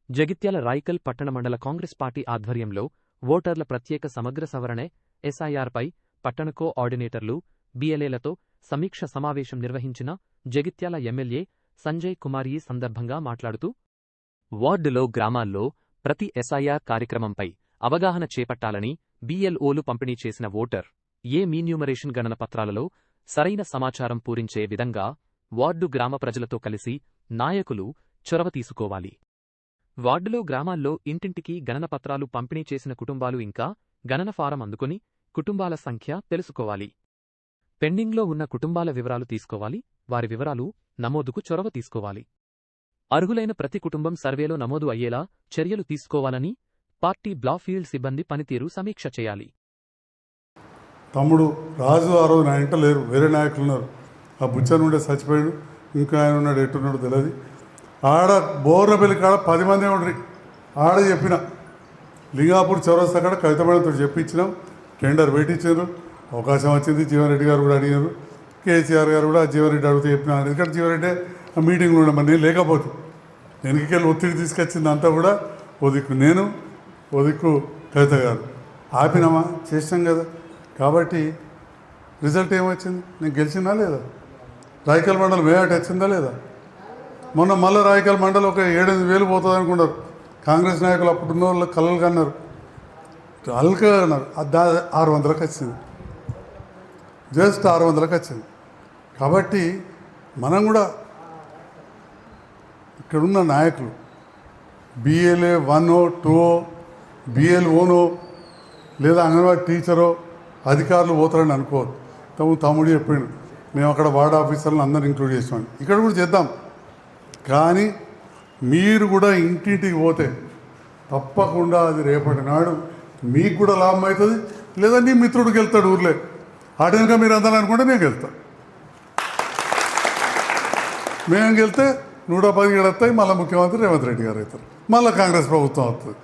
జగిత్యాల రాయికల్ పట్టణ మండల కాంగ్రెస్ పార్టీ ఆధ్వర్యంలో ఓటర్ల ప్రత్యేక సమగ్ర సవరణే ఎస్ఐఆర్పై పట్టణ కోఆర్డినేటర్లు బిఎల్ఏలతో సమీక్ష సమావేశం నిర్వహించిన జగిత్యాల ఎమ్మెల్యే సంజయ్ కుమార్ ఈ సందర్భంగా మాట్లాడుతూ వార్డులో గ్రామాల్లో ప్రతి ఎస్ఐఆర్ కార్యక్రమంపై అవగాహన చేపట్టాలని బిఎల్ఓలు పంపిణీ చేసిన ఓటర్ ఏ మీన్యూమరేషన్ గణన పత్రాలలో సరైన సమాచారం పూరించే విధంగా వార్డు గ్రామ ప్రజలతో కలిసి నాయకులు చొరవ తీసుకోవాలి. వార్డులో గ్రామాల్లో ఇంటింటికి గణన పత్రాలు పంపిణీ చేసిన కుటుంబాలు ఇంకా గణన ఫారం అందుకుని కుటుంబాల సంఖ్య తెలుసుకోవాలి. పెండింగ్లో ఉన్న కుటుంబాల వివరాలు తీసుకోవాలి. వారి వివరాలు నమోదుకు చొరవ తీసుకోవాలి. అర్హులైన ప్రతి కుటుంబం సర్వేలో నమోదు అయ్యేలా చర్యలు తీసుకోవాలని పార్టీ బ్లాక్ ఫీల్డ్ సిబ్బంది పనితీరు సమీక్ష చేయాలి. తమ్ముడు రాజు ఆ రోజు నా ఇంట లేరు, వేరే నాయకులు ఉన్నారు. ఆ బుచ్చన్ ఉండే చచ్చిపోయాడు, ఇంకా ఆయన ఉన్నాడు, ఎట్టున్నాడు తెలియదు. ఆడ బోర్నపల్లి కాడ 10 మంది ఉండ్రి. ఆడ చెప్పిన లింగాపూర్ చౌరస్తా కాడ కవిత మేడంతో చెప్పించినాం. టెండర్ పెట్టించారు, అవకాశం వచ్చింది. జీవన్ రెడ్డి గారు కూడా అడిగారు, కేసీఆర్ గారు కూడా జీవన్ రెడ్డి అడిగితే చెప్పిన. ఎందుకంటే జీవన్ రెడ్డి ఆ మీటింగ్లో ఉండే మరి నేను లేకపోతే వెనకకెళ్ళి ఒత్తిడి తీసుకొచ్చింది అంతా కూడా ఒదిక్కు నేను, ఒదిక్కు కవిత గారు ఆపినామా, చేసినాం కదా. కాబట్టి రిజల్ట్ ఏమొచ్చింది? నేను గెలిచిందా లేదా? రాయకల్ మండలం వేట వచ్చిందా లేదా? మొన్న మళ్ళీ రాయకల్ మండలం ఒక 7-8 పోతుంది అనుకున్నారు కాంగ్రెస్ నాయకులు. అప్పుడున్న వాళ్ళు కళ్ళలు కన్నారు, అల్కా అన్నారు. 600కి వచ్చింది, జస్ట్ 600కి వచ్చింది. కాబట్టి మనం కూడా ఇక్కడున్న నాయకులు బిఎల్ఏ 1 2 బిఎల్ఓనో లేదా అంగన్వాడీ టీచరో అధికారులు పోతారని అనుకోవద్దు. తమ్ముడు చెప్పాడు, మేము అక్కడ వార్డ్ ఆఫీసర్లను అందరూ ఇంక్లూడ్ చేసాం. ఇక్కడ కూడా చేద్దాం, కానీ మీరు కూడా ఇంటింటికి పోతే తప్పకుండా అది రేపటి నాడు మీకు కూడా లాభం అవుతుంది. లేదా నీ మిత్రుడికి వెళ్తాడు ఊర్లే, ఆటంగా మీరు అందరూ అనుకుంటే నేను వెళ్తాను. మేము వెళ్తే 110 వస్తాయి. మళ్ళీ ముఖ్యమంత్రి రేవంత్ రెడ్డి గారు అవుతారు, మళ్ళీ కాంగ్రెస్ ప్రభుత్వం అవుతుంది.